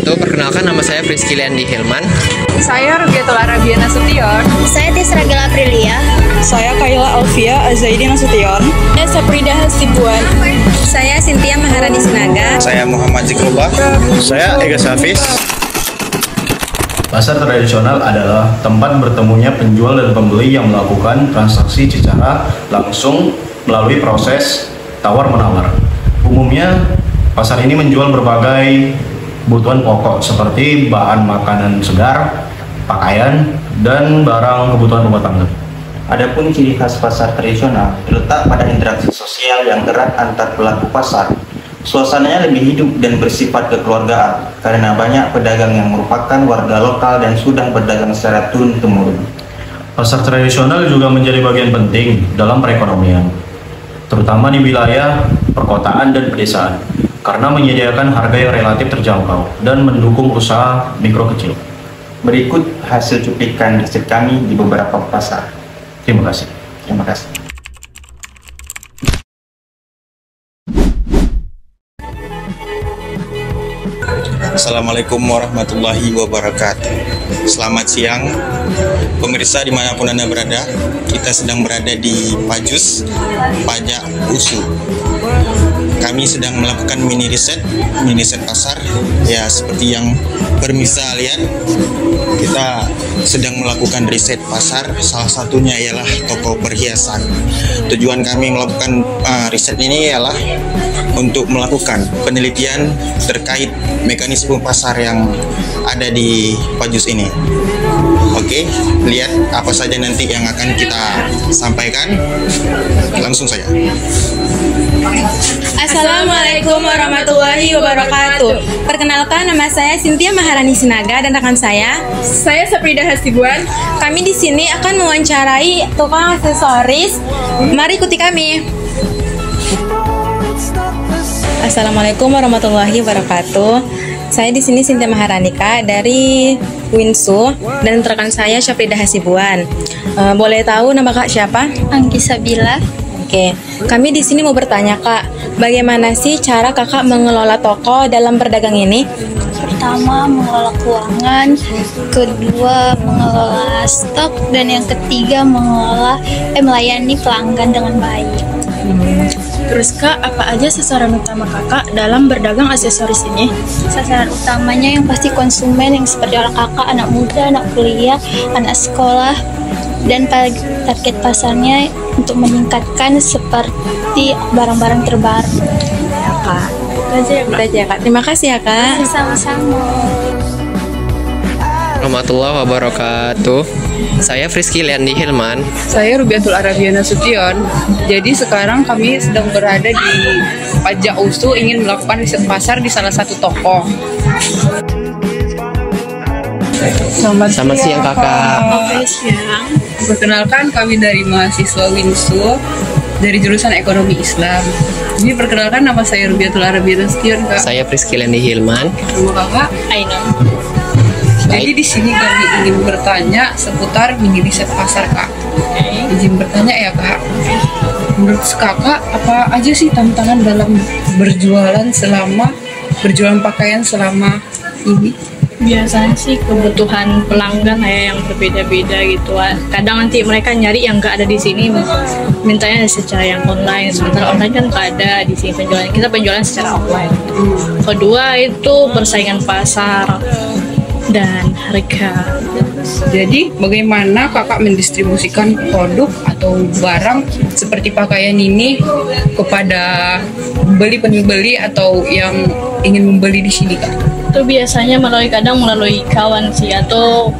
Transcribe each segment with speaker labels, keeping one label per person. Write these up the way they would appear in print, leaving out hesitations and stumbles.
Speaker 1: wabarakatuh. Perkenalkan, nama saya Friski Leandi Hilman.
Speaker 2: Saya Rubiatul Arabia Nasution.
Speaker 3: Saya Tisragala Aprilia.
Speaker 4: Saya Kayla Alfia Azaidi Nasution.
Speaker 3: Saya Saprida Hasibuan. Saya Cynthia Maharani Sinaga.
Speaker 5: Saya Muhammad Zikrullah. Saya Ega Safis.
Speaker 6: Pasar tradisional adalah tempat bertemunya penjual dan pembeli yang melakukan transaksi secara langsung melalui proses tawar-menawar. Umumnya, pasar ini menjual berbagai kebutuhan pokok seperti bahan makanan segar, pakaian, dan barang kebutuhan rumah tangga.
Speaker 7: Adapun ciri khas pasar tradisional terletak pada interaksi sosial yang erat antar pelaku pasar. Suasananya lebih hidup dan bersifat kekeluargaan karena banyak pedagang yang merupakan warga lokal dan sudah berdagang secara turun-temurun.
Speaker 6: Pasar tradisional juga menjadi bagian penting dalam perekonomian, terutama di wilayah perkotaan dan pedesaan, karena menyediakan harga yang relatif terjangkau dan mendukung usaha mikro kecil.
Speaker 7: Berikut hasil cuplikan riset kami di beberapa pasar.
Speaker 6: Terima kasih.
Speaker 7: Terima kasih.
Speaker 5: Assalamualaikum warahmatullahi wabarakatuh. Selamat siang pemirsa dimanapun Anda berada. Kita sedang berada di Pajus, Pajak Usu. Kami sedang melakukan mini riset pasar. Ya, seperti yang pemirsa lihat, kita sedang melakukan riset pasar. Salah satunya ialah toko perhiasan. Tujuan kami melakukan riset ini ialah untuk melakukan penelitian terkait mekanisme pasar yang ada di Pajus ini. Oke, lihat apa saja nanti yang akan kita sampaikan. Langsung saja.
Speaker 3: Assalamualaikum warahmatullahi wabarakatuh. Perkenalkan, nama saya Cynthia Maharani Sinaga dan rekan saya
Speaker 2: Saprida Hasibuan.
Speaker 3: Kami di sini akan mewawancarai tukang aksesoris. Mari ikuti kami. Assalamualaikum warahmatullahi wabarakatuh. Saya di sini Cynthia Maharanika dari Winsu dan rekan saya Saprida Hasibuan. Boleh tahu nama Kak siapa?
Speaker 8: Anggi Sabila.
Speaker 3: Oke, kami di sini mau bertanya Kak, bagaimana sih cara Kakak mengelola toko dalam berdagang ini?
Speaker 8: Pertama, mengelola keuangan, kedua mengelola stok, dan yang ketiga melayani pelanggan dengan baik.
Speaker 4: Terus Kak, apa aja sasaran utama Kakak dalam berdagang aksesoris ini?
Speaker 8: Sasaran utamanya yang pasti konsumen yang seperti Kakak, anak muda, anak kuliah, anak sekolah, dan target pasarnya untuk meningkatkan seperti barang-barang terbaru.
Speaker 3: Ya Kak, itu aja ya Kak. Terima kasih ya Kak.
Speaker 8: Sama-sama.
Speaker 1: Warahmatullahi wabarakatuh. Saya Friski Leandi Hilman.
Speaker 2: Saya Rubiatul Arabia Nasution. Jadi sekarang kami sedang berada di Pajak Usu, ingin melakukan riset pasar di salah satu toko.
Speaker 1: Selamat siang Kakak.
Speaker 2: Siang. Perkenalkan, kami dari mahasiswa Winsu dari jurusan Ekonomi Islam. Ini perkenalkan, nama saya Rubiatul Arabia Nasution, Kak.
Speaker 1: Saya Friski Leandi Hilman.
Speaker 2: Nama Kakak?
Speaker 8: Aina.
Speaker 2: Jadi di sini kami ingin bertanya seputar mini riset pasar, Kak. Izin bertanya ya Kak. Menurut Kakak, apa aja sih tantangan dalam berjualan pakaian selama ini?
Speaker 4: Biasanya sih kebutuhan pelanggan yang berbeda-beda gitu. Kadang nanti mereka nyari yang nggak ada di sini, mintanya secara yang online. Sementara online kan nggak ada di sini penjualan. Kita penjualan secara offline. Kedua itu persaingan pasar dan harga.
Speaker 2: Jadi bagaimana Kakak mendistribusikan produk atau barang seperti pakaian ini kepada pembeli atau yang ingin membeli di sini, Kak?
Speaker 4: Itu biasanya melalui kawan sih, atau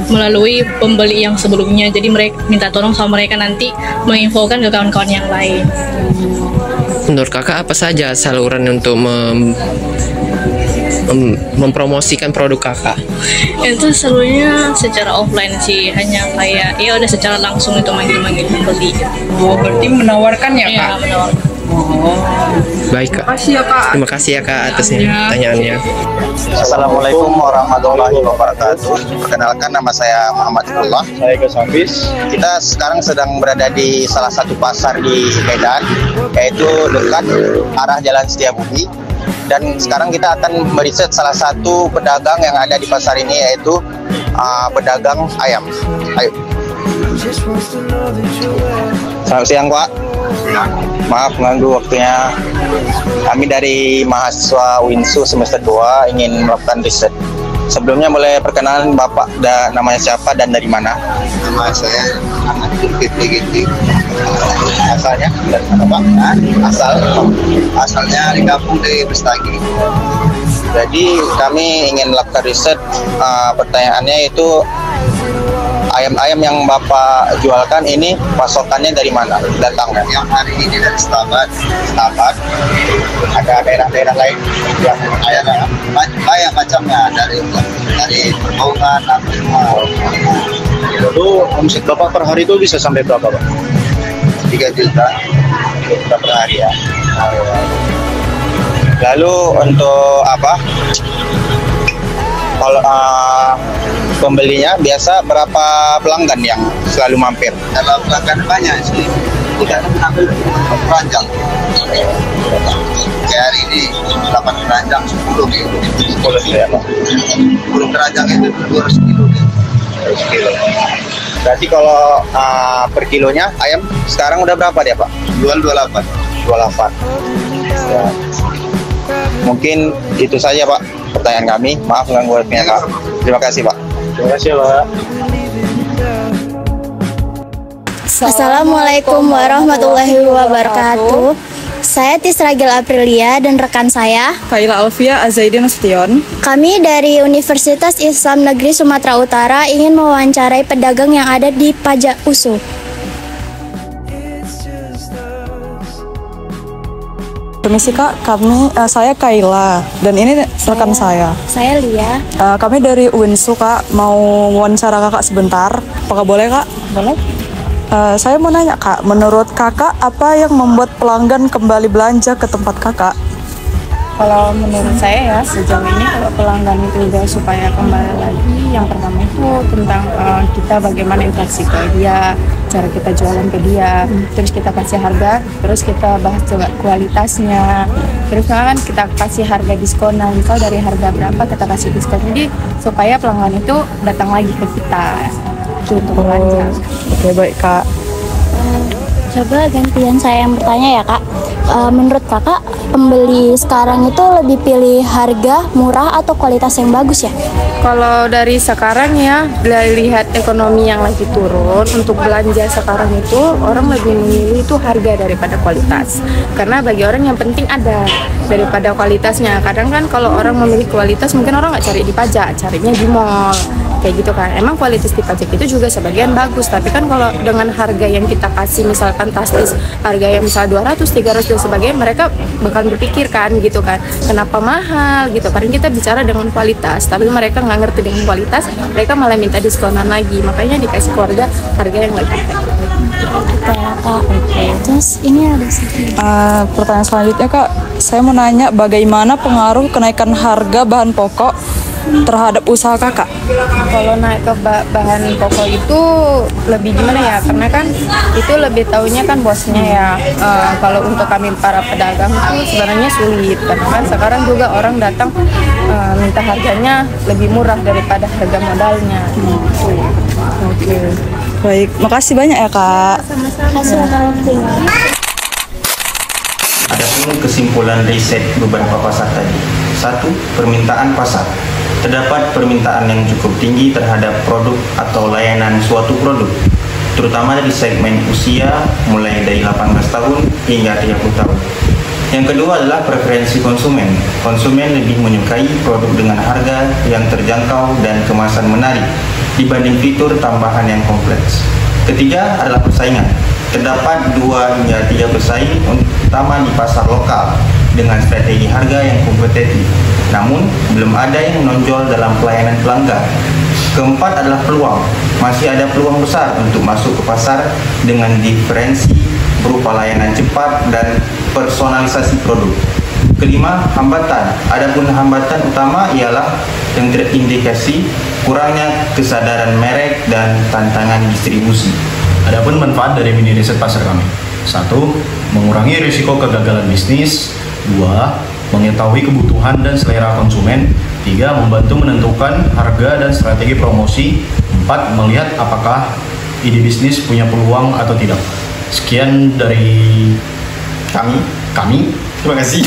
Speaker 4: melalui pembeli yang sebelumnya. Jadi mereka minta tolong sama mereka nanti menginfokan ke kawan-kawan yang lain.
Speaker 1: Menurut Kakak apa saja saluran untuk mempromosikan produk Kakak?
Speaker 4: Itu serunya secara offline sih, hanya kayak ya udah secara langsung itu manggil-manggil pembeli.
Speaker 2: Oh, berarti menawarkan ya, Kak?
Speaker 4: Iya, menawarkan.
Speaker 2: Oh.
Speaker 1: Baik Kak. Terima kasih ya Kak atas pertanyaannya.
Speaker 5: Assalamualaikum warahmatullahi wabarakatuh. Perkenalkan, nama saya Muhammad Zikrullah.
Speaker 6: Saya Ega Safis.
Speaker 5: Kita sekarang sedang berada di salah satu pasar di Medan, yaitu dekat arah Jalan Setiabudi. Dan sekarang kita akan meriset salah satu pedagang yang ada di pasar ini, yaitu pedagang ayam. Ayo. Selamat siang, Pak. Maaf mengganggu waktunya. Kami dari mahasiswa Winsu semester 2 ingin melakukan riset. Sebelumnya boleh perkenalan Bapak dan namanya siapa dan dari mana?
Speaker 9: Nama saya Ahmad Zulkifli.
Speaker 5: Asalnya dari mana, Pak?
Speaker 9: Asalnya di kampung di Bestagi.
Speaker 5: Jadi kami ingin melakukan riset. Pertanyaannya itu, ayam-ayam yang Bapak jualkan ini pasokannya dari mana datangnya?
Speaker 9: Yang hari ini dari Stabat.
Speaker 5: Ada daerah-daerah lain yang ayam?
Speaker 9: Banyak macamnya, dari Perbaukan, semua.
Speaker 6: Lalu omset Bapak per hari itu bisa sampai berapa, Pak?
Speaker 9: 3 juta.
Speaker 5: Per hari ya. Lalu untuk apa? Kalau pembelinya biasa berapa pelanggan yang selalu mampir?
Speaker 9: Kalau pelanggan banyak sih, tidak mengambil keranjang. Kayak hari ini 8 keranjang 10 gitu. 10 keranjang itu 200 kilo.
Speaker 5: 200 kilo. Berarti kalau per kilonya ayam sekarang udah berapa dia, Pak?
Speaker 9: Jual 28.
Speaker 5: 28. Ya. Mungkin itu saja, Pak, pertanyaan kami. Maaf mengganggu waktunya, Pak. Terima kasih, Pak.
Speaker 6: Terima kasih, Pak.
Speaker 8: Assalamualaikum warahmatullahi wabarakatuh. Saya Tisragil Aprilia dan rekan saya
Speaker 10: Kaila Alfia Azaidin Nasution.
Speaker 8: Kami dari Universitas Islam Negeri Sumatera Utara ingin mewawancarai pedagang yang ada di Pajak USU.
Speaker 10: Permisi Kak, saya Kaila dan ini rekan saya.
Speaker 8: Saya Lia.
Speaker 10: Kami dari Winsu Kak, mau wawancara Kakak sebentar. Apakah boleh Kak?
Speaker 8: Boleh.
Speaker 10: Saya mau nanya Kak, menurut Kakak apa yang membuat pelanggan kembali belanja ke tempat Kakak?
Speaker 3: Kalau menurut saya ya, sejauh ini kalau pelanggan itu udah supaya kembali lagi, yang pertama itu tentang kita bagaimana interaksi ke dia, cara kita jualan ke dia, terus kita kasih harga, terus kita bahas juga kualitasnya, terus kan kita kasih harga diskonan, misal dari harga berapa kita kasih diskon, jadi supaya pelanggan itu datang lagi ke kita itu untuk belanja.
Speaker 10: Oke, baik Kak.
Speaker 8: Coba gantian saya yang bertanya ya Kak. Menurut Kakak, pembeli sekarang itu lebih pilih harga murah atau kualitas yang bagus ya?
Speaker 3: Kalau dari sekarang ya, lihat ekonomi yang lagi turun, untuk belanja sekarang itu orang lebih memilih itu harga daripada kualitas. Karena bagi orang yang penting ada daripada kualitasnya. Kadang kan kalau orang memilih kualitas, mungkin orang nggak cari di pajak, carinya di mall. Kayak gitu kan. Emang kualitas di pajak itu juga sebagian bagus, tapi kan kalau dengan harga yang kita kasih misalkan fantastis, harga yang misal 200, 300 dan sebagainya, mereka bakal berpikir kan gitu kan, kenapa mahal gitu. Karena kita bicara dengan kualitas, tapi mereka nggak ngerti dengan kualitas, mereka malah minta diskonan lagi, makanya dikasih keluarga harga yang lebih baik.
Speaker 8: Oke. Terus ini ada
Speaker 10: Pertanyaan selanjutnya Kak, saya mau nanya bagaimana pengaruh kenaikan harga bahan pokok terhadap usaha Kakak?
Speaker 3: Kalau naik ke bahan pokok itu lebih gimana ya, karena kan itu lebih taunya kan bosnya ya. Kalau untuk kami para pedagang itu sebenarnya sulit, karena kan sekarang juga orang datang minta harganya lebih murah daripada harga modalnya.
Speaker 10: Oke. Baik, makasih banyak ya Kak.
Speaker 7: Adapun kesimpulan riset beberapa pasar tadi. 1. Permintaan pasar. Terdapat permintaan yang cukup tinggi terhadap produk atau layanan suatu produk, terutama dari segmen usia mulai dari 18 tahun hingga 30 tahun. Yang kedua adalah preferensi konsumen. Konsumen lebih menyukai produk dengan harga yang terjangkau dan kemasan menarik dibanding fitur tambahan yang kompleks. Ketiga adalah persaingan. Terdapat 2 hingga 3 pesaing utama di pasar lokal dengan strategi harga yang kompetitif, namun belum ada yang menonjol dalam pelayanan pelanggan. Keempat adalah peluang. Masih ada peluang besar untuk masuk ke pasar dengan diferensi berupa layanan cepat dan personalisasi produk. Kelima, hambatan. Adapun hambatan utama ialah yang terindikasi kurangnya kesadaran merek dan tantangan distribusi.
Speaker 6: Adapun manfaat dari mini riset pasar kami. 1. Mengurangi risiko kegagalan bisnis. 2. mengetahui kebutuhan dan selera konsumen. 3. Membantu menentukan harga dan strategi promosi. 4. Melihat apakah ide bisnis punya peluang atau tidak. Sekian dari kami. Terima kasih.